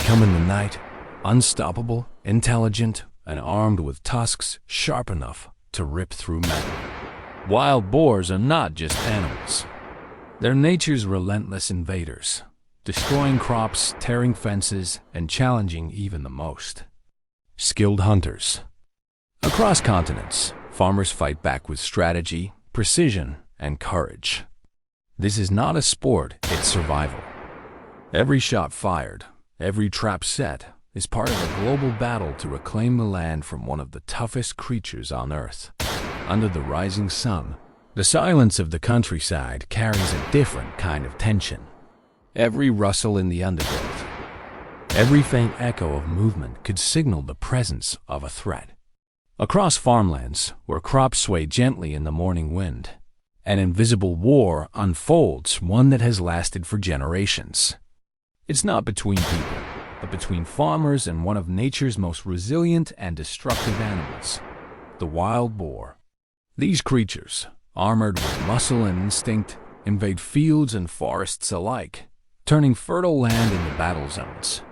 come in the night, unstoppable, intelligent, and armed with tusks sharp enough to rip through metal. Wild boars are not just animals. They're nature's relentless invaders, destroying crops, tearing fences, and challenging even the most skilled hunters. Across continents, farmers fight back with strategy, precision, and courage. This is not a sport, it's survival. Every shot fired, every trap set, is part of a global battle to reclaim the land from one of the toughest creatures on Earth. Under the rising sun, the silence of the countryside carries a different kind of tension. Every rustle in the undergrowth, every faint echo of movement could signal the presence of a threat. Across farmlands, where crops sway gently in the morning wind, an invisible war unfolds, one that has lasted for generations. It's not between people, but between farmers and one of nature's most resilient and destructive animals, the wild boar. These creatures, armored with muscle and instinct, invade fields and forests alike, turning fertile land into battle zones.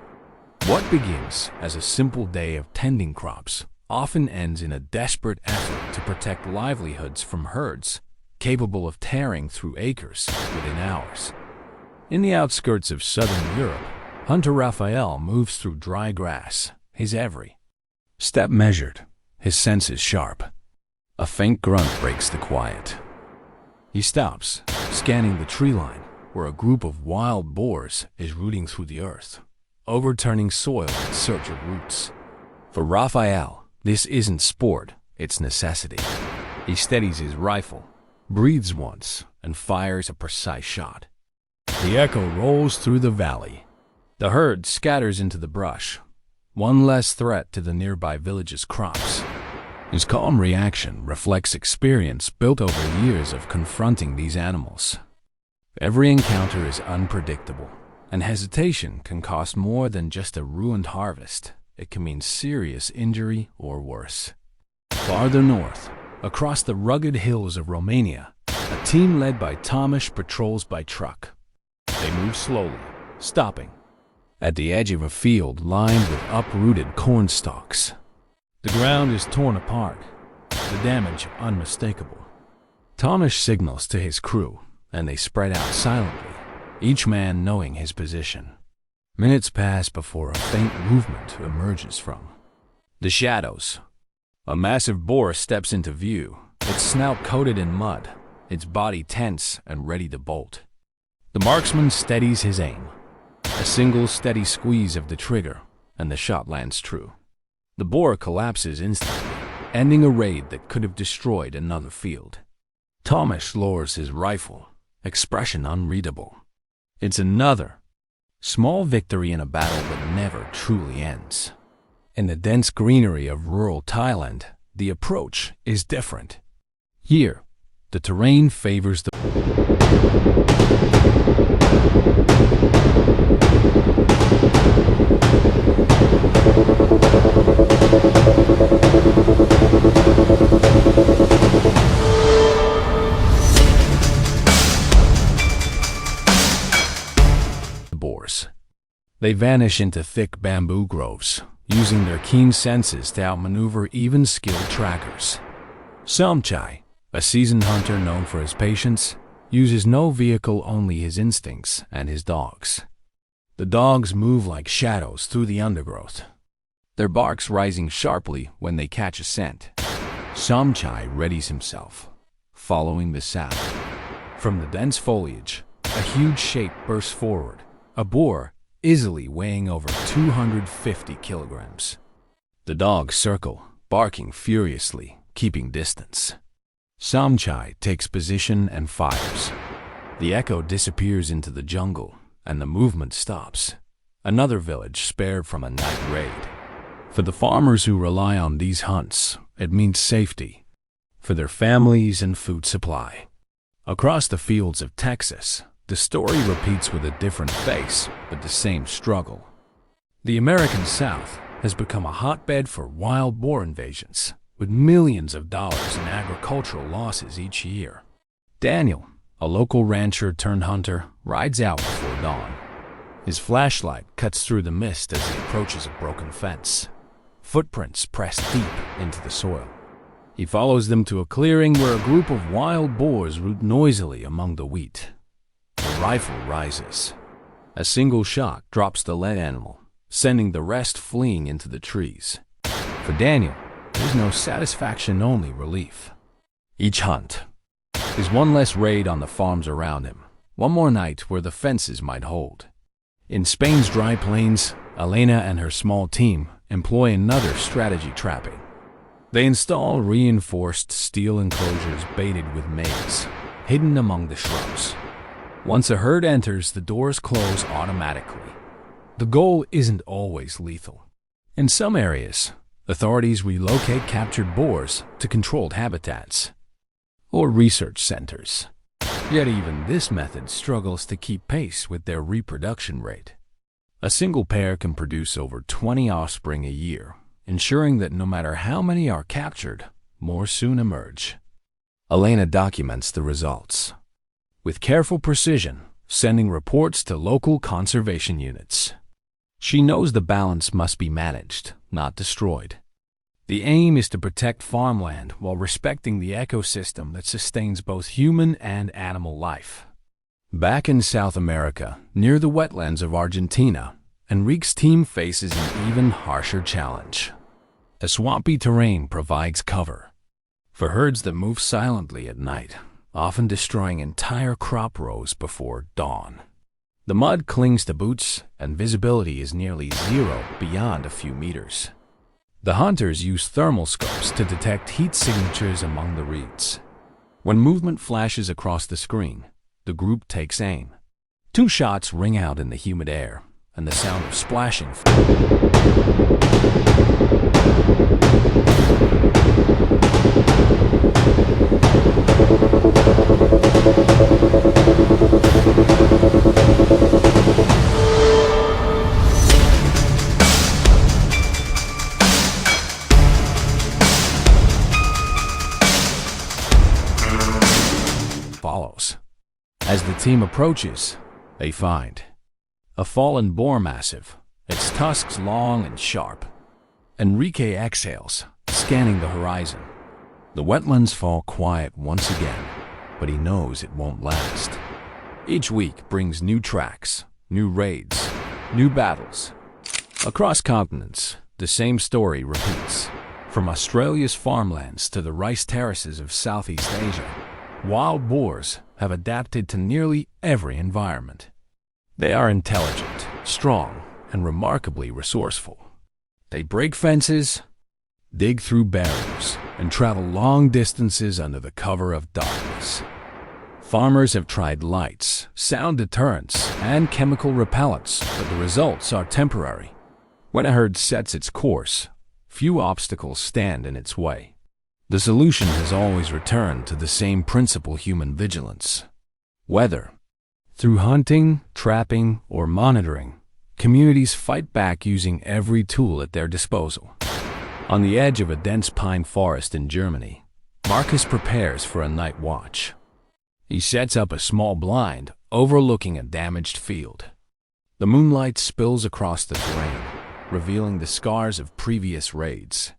What begins as a simple day of tending crops often ends in a desperate effort to protect livelihoods from herds capable of tearing through acres within hours. In the outskirts of southern Europe, hunter Raphael moves through dry grass, his every step measured, his senses sharp. A faint grunt breaks the quiet. He stops, scanning the tree line, where a group of wild boars is rooting through the earth, overturning soil in search of roots. For Raphael, this isn't sport, it's necessity. He steadies his rifle, breathes once, and fires a precise shot. The echo rolls through the valley. The herd scatters into the brush, one less threat to the nearby village's crops. His calm reaction reflects experience built over years of confronting these animals. Every encounter is unpredictable, and hesitation can cost more than just a ruined harvest. It can mean serious injury or worse. Farther north, across the rugged hills of Romania, a team led by Tomasz patrols by truck. They move slowly, stopping at the edge of a field lined with uprooted corn stalks. The ground is torn apart, the damage unmistakable. Tomasz signals to his crew, and they spread out silently, each man knowing his position. Minutes pass before a faint movement emerges from the shadows. A massive boar steps into view, its snout coated in mud, its body tense and ready to bolt. The marksman steadies his aim. A single steady squeeze of the trigger, and the shot lands true. The boar collapses instantly, ending a raid that could have destroyed another field. Tomasz lowers his rifle, expression unreadable. It's another small victory in a battle that never truly ends. In the dense greenery of rural Thailand, the approach is different. Here, the terrain favors the boars. They vanish into thick bamboo groves, using their keen senses to outmaneuver even skilled trackers. Samchai, a seasoned hunter known for his patience, uses no vehicle, only his instincts and his dogs. The dogs move like shadows through the undergrowth, their barks rising sharply when they catch a scent. Samchai readies himself, following the sound. From the dense foliage, a huge shape bursts forward, a boar easily weighing over 250 kilograms. The dogs circle, barking furiously, keeping distance. Samchai takes position and fires. The echo disappears into the jungle, and the movement stops. Another village spared from a night raid. For the farmers who rely on these hunts, it means safety for their families and food supply. Across the fields of Texas, the story repeats with a different face, but the same struggle. The American South has become a hotbed for wild boar invasions, with millions of dollars in agricultural losses each year. Daniel, a local rancher turned hunter, rides out before dawn. His flashlight cuts through the mist as he approaches a broken fence. Footprints press deep into the soil. He follows them to a clearing where a group of wild boars root noisily among the wheat. The rifle rises. A single shot drops the led animal, sending the rest fleeing into the trees. For Daniel, there's no satisfaction, only relief. Each hunt is one less raid on the farms around him, one more night where the fences might hold. In Spain's dry plains, Elena and her small team employ another strategy: trapping. They install reinforced steel enclosures baited with maize, hidden among the shrubs. Once a herd enters, the doors close automatically. The goal isn't always lethal. In some areas, authorities relocate captured boars to controlled habitats or research centers. Yet even this method struggles to keep pace with their reproduction rate. A single pair can produce over 20 offspring a year, ensuring that no matter how many are captured, more soon emerge. Elena documents the results with careful precision, sending reports to local conservation units. She knows the balance must be managed, not destroyed. The aim is to protect farmland while respecting the ecosystem that sustains both human and animal life. Back in South America, near the wetlands of Argentina, Enrique's team faces an even harsher challenge. A swampy terrain provides cover for herds that move silently at night, often destroying entire crop rows before dawn. The mud clings to boots, and visibility is nearly zero beyond a few meters. The hunters use thermal scopes to detect heat signatures among the reeds. When movement flashes across the screen, the group takes aim. 2 shots ring out in the humid air, and the sound of splashing follows. As the team approaches, they find a fallen boar massive, its tusks long and sharp. Enrique exhales, scanning the horizon. The wetlands fall quiet once again, but he knows it won't last. Each week brings new tracks, new raids, new battles. Across continents, the same story repeats. From Australia's farmlands to the rice terraces of Southeast Asia, wild boars have adapted to nearly every environment. They are intelligent, strong, and remarkably resourceful. They break fences, dig through barriers, and travel long distances under the cover of darkness. Farmers have tried lights, sound deterrents, and chemical repellents, but the results are temporary. When a herd sets its course, few obstacles stand in its way. The solution has always returned to the same principle: human vigilance. Whether through hunting, trapping, or monitoring, communities fight back using every tool at their disposal. On the edge of a dense pine forest in Germany, Marcus prepares for a night watch. He sets up a small blind overlooking a damaged field. The moonlight spills across the terrain, revealing the scars of previous raids.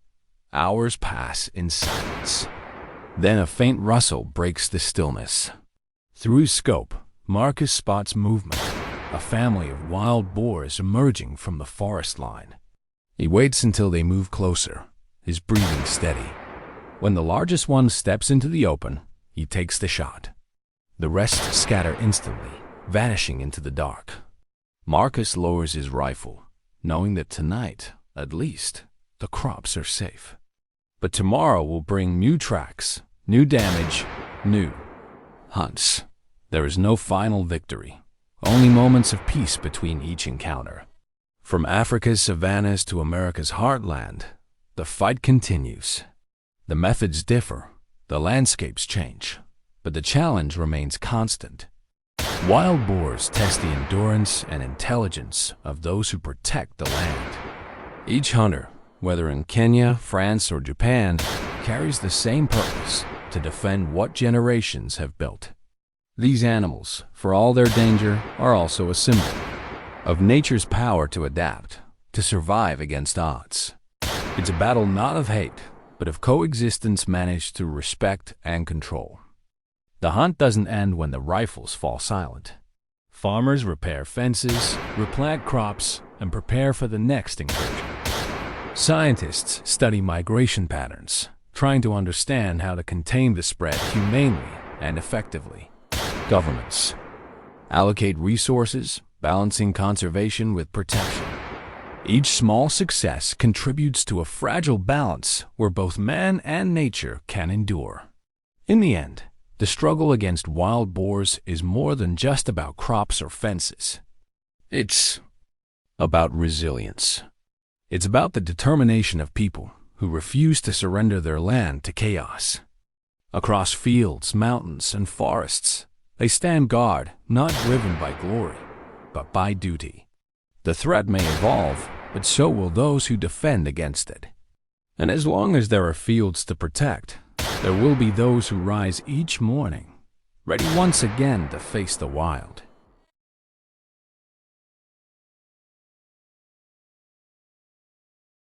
Hours pass in silence. Then a faint rustle breaks the stillness. Through his scope, Marcus spots movement, a family of wild boars emerging from the forest line. He waits until they move closer, his breathing steady. When the largest one steps into the open, he takes the shot. The rest scatter instantly, vanishing into the dark. Marcus lowers his rifle, knowing that tonight, at least, the crops are safe. But tomorrow will bring new tracks, new damage, new hunts. There is no final victory, only moments of peace between each encounter. From Africa's savannas to America's heartland, the fight continues. The methods differ, the landscapes change, but the challenge remains constant. Wild boars test the endurance and intelligence of those who protect the land. Each hunter, whether in Kenya, France, or Japan, carries the same purpose: to defend what generations have built. These animals, for all their danger, are also a symbol. of nature's power to adapt, to survive against odds. It's a battle not of hate, but of coexistence managed through respect and control. The hunt doesn't end when the rifles fall silent. Farmers repair fences, replant crops, and prepare for the next incursion. Scientists study migration patterns, trying to understand how to contain the spread humanely and effectively. Governments allocate resources, balancing conservation with protection. Each small success contributes to a fragile balance where both man and nature can endure. In the end, the struggle against wild boars is more than just about crops or fences. It's about resilience. It's about the determination of people who refuse to surrender their land to chaos. Across fields, mountains, and forests, they stand guard, not driven by glory, but by duty. The threat may evolve, but so will those who defend against it. And as long as there are fields to protect, there will be those who rise each morning, ready once again to face the wild.